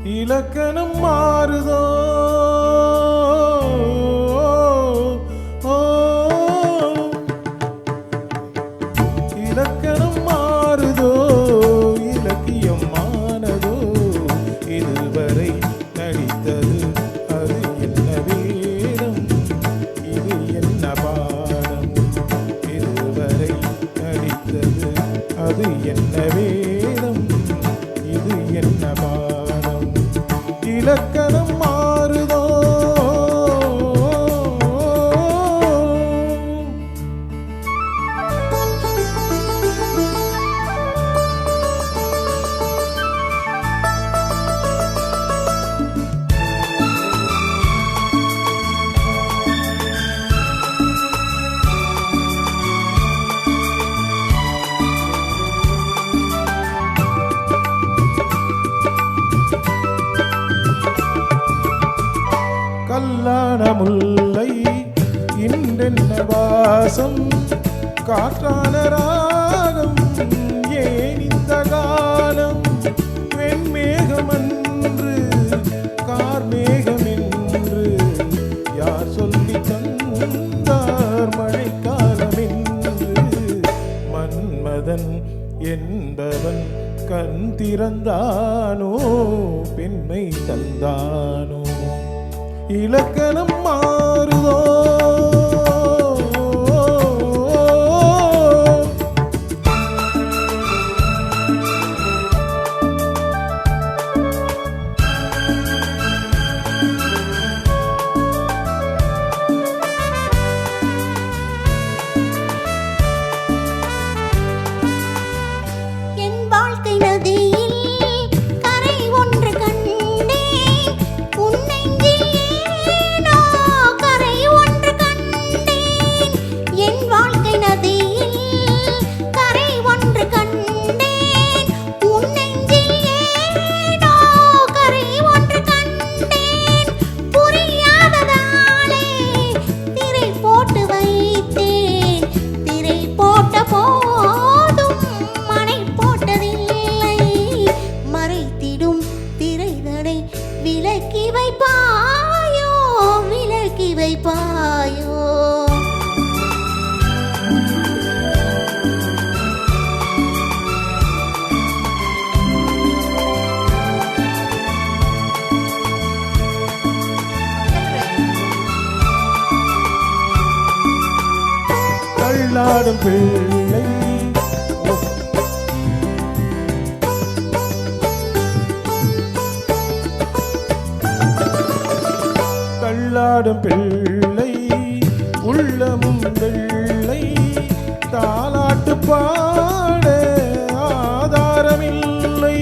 இலக்கணம் மாறுதோ இலக்கணம் மாறுதோ இலக்கியம் மானதோ இதுவரை நடித்தது அது என்ன வேடம் இது என்ன பாடம் இதுவரை நடித்தது அது என்ன வேடம் இது என்ன பாடம் இலக்கணம் மாறுதோ கல்லான முல்லை இன்றென்ன வாசம் காற்றான ராகம் ஏன் இந்த காலம் வெண்மேகம் அன்று கார்மேகம் என்று யார் சொல்லி தந்தார் மழைக்காலம் என்று மன்மதன் என்பவன் கண் திறந்தானோ பெண்மை தந்தானோ இலக்கணம் மாறுதோ விலக்கி வைப்பாயோ விலக்கி வைப்பாயோ தள்ளாடும் பிள்ளை தள்ளாடும் பிள்ளை உள்ளமும் வெள்ளை தாலாட்டு பாட ஆதாரமில்லை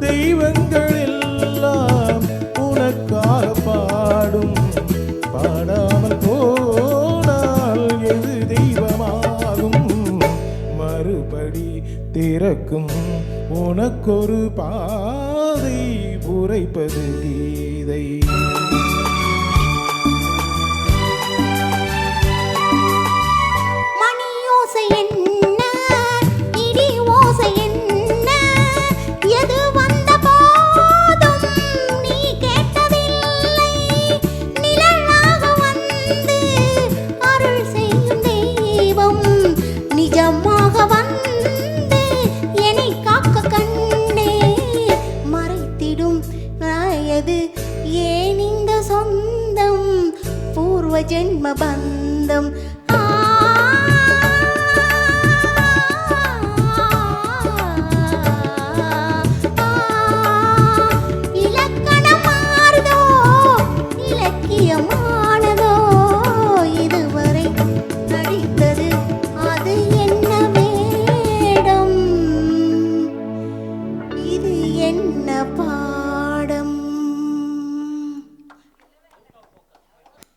தெய்வங்கள் எல்லாம் உனக்காக பாடும் பாடாமல் போனால் எது தெய்வமாகும் மறுபடி திறக்கும் உனக்கொரு பாதை உரைப்பது கீதை ஏன் இந்த சொந்தம் பூர்வ ஜென்ம பந்தம்